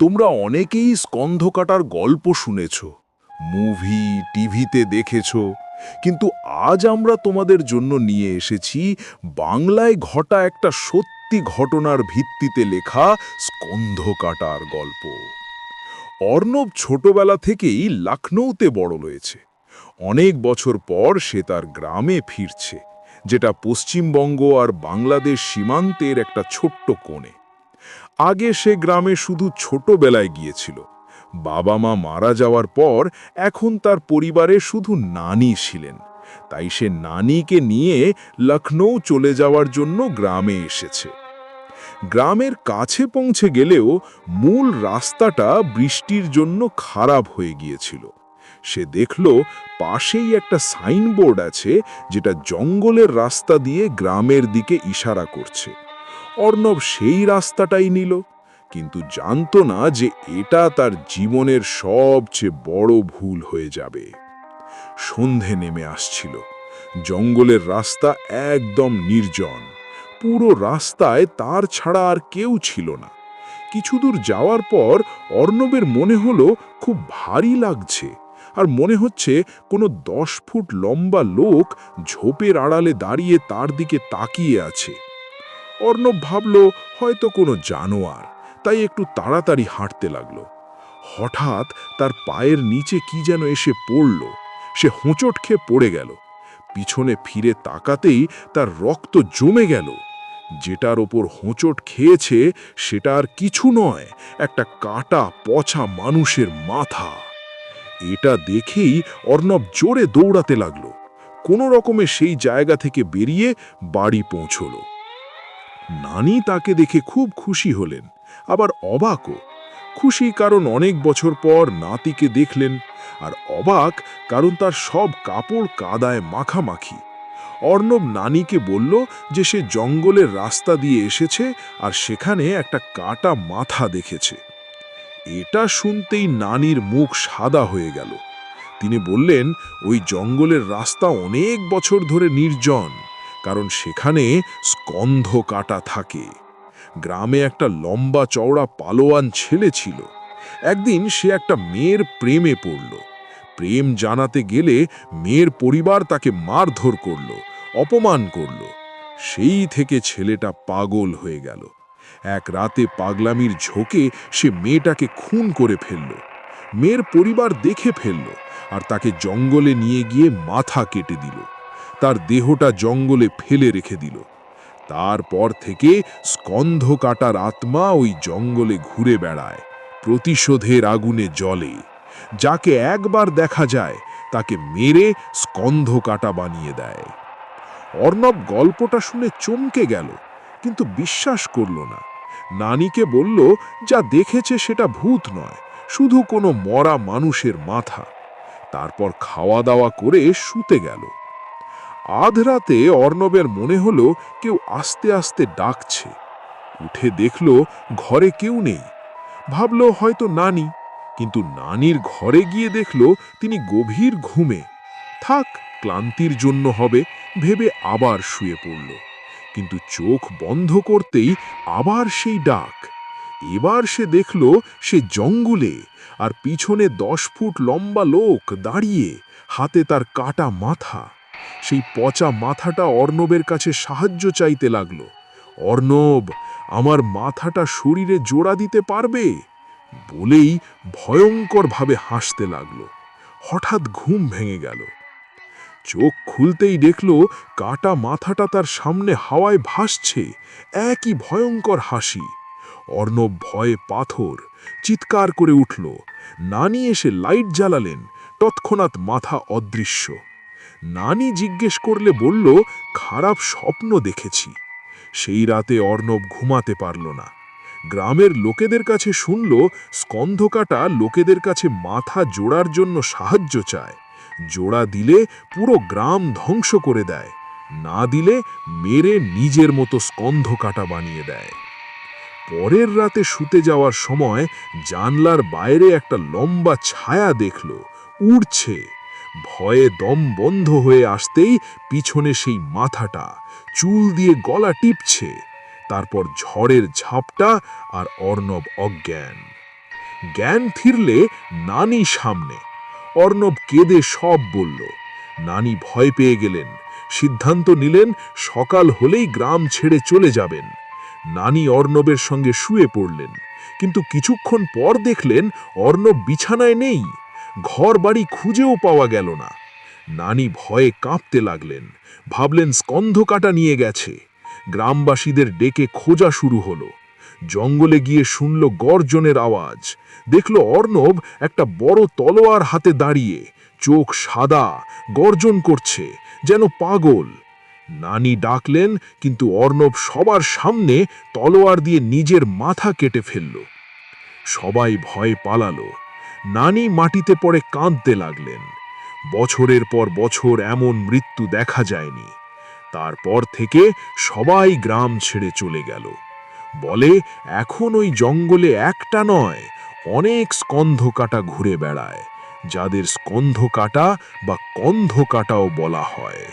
তোমরা অনেকেই স্কন্ধকাটার গল্প শুনেছ, মুভি, টিভিতে দেখেছ, কিন্তু আজ আমরা তোমাদের জন্য নিয়ে এসেছি বাংলায় ঘটা একটা সত্যি ঘটনার ভিত্তিতে লেখা স্কন্ধকাটার গল্প। অর্ণব ছোটবেলা থেকেই লখনৌতে বড় হয়েছে। অনেক বছর পর সে তার গ্রামে ফিরছে, যেটা পশ্চিমবঙ্গ আর বাংলাদেশ সীমান্তের একটা ছোট্ট কোণে। আগে সে গ্রামে শুধু ছোটবেলায় গিয়েছিল। বাবা মা মারা যাওয়ার পর এখন তার পরিবারে শুধু নানি ছিলেন, তাই সে নানিকে নিয়ে লখনৌ চলে যাওয়ার জন্য গ্রামে এসেছে। গ্রামের কাছে পৌঁছে গেলেও মূল রাস্তাটা বৃষ্টির জন্য খারাপ হয়ে গিয়েছিল। সে দেখল পাশেই একটা সাইনবোর্ড আছে, যেটা জঙ্গলের রাস্তা দিয়ে গ্রামের দিকে ইশারা করছে। অর্ণব সেই রাস্তাটাই নিল, কিন্তু জানতো না যে এটা তার জীবনের সবচেয়ে বড় ভুল হয়ে যাবে। সন্ধে নেমে আসছিল। জঙ্গলের রাস্তা একদম নির্জন। পুরো রাস্তায় তার ছাড়া আর কেউ ছিল না। কিছু দূর যাওয়ার পর অর্ণবের মনে হলো খুব ভারী লাগছে, আর মনে হচ্ছে কোনো 10 ফুট লম্বা লোক ঝোপের আড়ালে দাঁড়িয়ে তার দিকে তাকিয়ে আছে। অর্ণব ভাবল হয়তো কোনো জানোয়ার, তাই একটু তাড়াতাড়ি হাঁটতে লাগলো। হঠাৎ তার পায়ের নিচে কি যেন এসে পড়ল। সে হোঁচট খেয়ে পড়ে গেল। পিছনে ফিরে তাকাতেই তার রক্ত জমে গেল। যেটার ওপর হোঁচট খেয়েছে সেটা আর কিছু নয়, একটা কাটা পচা মানুষের মাথা। এটা দেখেই অর্ণব জোরে দৌড়াতে লাগলো। কোনো রকমে সেই জায়গা থেকে বেরিয়ে বাড়ি পৌঁছলো। নানি তাকে দেখে খুব খুশি হলেন, আবার অবাকও। খুশি কারণ অনেক বছর পর নাতিকে দেখলেন, আর অবাক কারণ তার সব কাপড় কাদায় মাখামাখি। অর্ণব নানিকে বলল যে সে জঙ্গলের রাস্তা দিয়ে এসেছে আর সেখানে একটা কাটা মাথা দেখেছে। এটা শুনতেই নানির মুখ সাদা হয়ে গেল। তিনি বললেন ওই জঙ্গলের রাস্তা অনেক বছর ধরে নির্জন, কারণ সেখানে স্কন্ধ কাটা থাকে। গ্রামে একটা লম্বা চওড়া পালোয়ান ছেলে ছিল। একদিন সে একটা মেয়ের প্রেমে পড়ল। প্রেম জানাতে গেলে মেয়ের পরিবার তাকে মারধর করল, অপমান করল। সেই থেকে ছেলেটা পাগল হয়ে গেল। এক রাতে পাগলামির ঝোঁকে সে মেয়েটাকে খুন করে ফেলল। মেয়ের পরিবার দেখে ফেলল আর তাকে জঙ্গলে নিয়ে গিয়ে মাথা কেটে দিল। তার দেহটা জঙ্গলে ফেলে রেখে দিল। তারপর থেকে স্কন্ধ কাটার আত্মা ওই জঙ্গলে ঘুরে বেড়ায়, প্রতিশোধের আগুনে জ্বলে। যাকে একবার দেখা যায় তাকে মেরে স্কন্ধ কাটা বানিয়ে দেয়। অর্ণব গল্পটা শুনে চমকে গেল, কিন্তু বিশ্বাস করল না। নানিকে বলল যা দেখেছে সেটা ভূত নয়, শুধু কোনো মরা মানুষের মাথা। তারপর খাওয়া দাওয়া করে শুতে গেল। আধ রাতে অর্ণবের মনে হলো কেউ আস্তে আস্তে ডাকছে। উঠে দেখল ঘরে কেউ নেই। ভাবল হয়তো নানি, কিন্তু নানির ঘরে গিয়ে দেখল তিনি গভীর ঘুমে। থাক, ক্লান্তির জন্য হবে ভেবে আবার শুয়ে পড়ল। কিন্তু চোখ বন্ধ করতেই আবার সেই ডাক। এবার সে দেখল সে জঙ্গলে, আর পিছনে 10 ফুট লম্বা লোক দাঁড়িয়ে, হাতে তার কাটা মাথা। সেই পচা মাথাটা অর্ণবের কাছে সাহায্য চাইতে লাগলো। অর্ণব, আমার মাথাটা শরীরে জোড়া দিতে পারবে? বলেই ভয়ঙ্করভাবে হাসতে লাগলো। হঠাৎ ঘুম ভেঙে গেল। চোখ খুলতেই দেখল কাটা মাথাটা তার সামনে হাওয়ায় ভাসছে, একই ভয়ঙ্কর হাসি। অর্ণব ভয়ে পাথর, চিৎকার করে উঠল। নানি এসে লাইট জ্বালালেন, তৎক্ষণাৎ মাথা অদৃশ্য। নানি জিজ্ঞেস করলে বলল খারাপ স্বপ্ন দেখেছি। সেই রাতে অর্ণব ঘুমাতে পারল না। গ্রামের লোকেদের কাছে শুনল স্কন্ধকাটা লোকেদের কাছে মাথা জোড়ার জন্য সাহায্য চায়। জোড়া দিলে পুরো গ্রাম ধ্বংস করে দেয়, না দিলে মেরে নিজের মতো স্কন্ধকাটা বানিয়ে দেয়। পরের রাতে শুতে যাওয়ার সময় জানলার বাইরে একটা লম্বা ছায়া দেখল, উড়ছে। ভয়ে দম বন্ধ হয়ে আসতেই পিছনে সেই মাথাটা চুল দিয়ে গলা টিপছে। তারপর ঝড়ের ঝাপটা আর অর্ণব অজ্ঞান। জ্ঞান ফিরলে নানি সামনে। অর্ণব কেঁদে সব বলল। নানি ভয় পেয়ে গেলেন, সিদ্ধান্ত নিলেন সকাল হলেই গ্রাম ছেড়ে চলে যাবেন। নানি অর্ণবের সঙ্গে শুয়ে পড়লেন, কিন্তু কিছুক্ষণ পর দেখলেন অর্ণব বিছানায় নেই। ঘর বাড়ি খুঁজেও পাওয়া গেল না। নানি ভয়ে কাঁপতে লাগলেন, ভাবলেন স্কন্ধকাটা নিয়ে গেছে। গ্রামবাসীদের ডেকে খোঁজা শুরু হলো। জঙ্গলে গিয়ে শুনল গর্জনের আওয়াজ, দেখল অর্ণব একটা বড় তলোয়ার হাতে দাঁড়িয়ে, চোখ সাদা, গর্জন করছে যেন পাগল। নানি ডাকলেন, কিন্তু অর্ণব সবার সামনে তলোয়ার দিয়ে নিজের মাথা কেটে ফেলল। সবাই ভয়ে পালালো। নানি মাটিতে পড়ে কাঁদতে লাগলেন। বছরের পর বছর এমন মৃত্যু দেখা যায়নি। তারপর থেকে সবাই গ্রাম ছেড়ে চলে গেল। বলে এখন ওই জঙ্গলে একটা নয়, অনেক স্কন্ধকাটা ঘুরে বেড়ায়, যাদের স্কন্ধকাটা বা কন্ধকাটাও বলা হয়।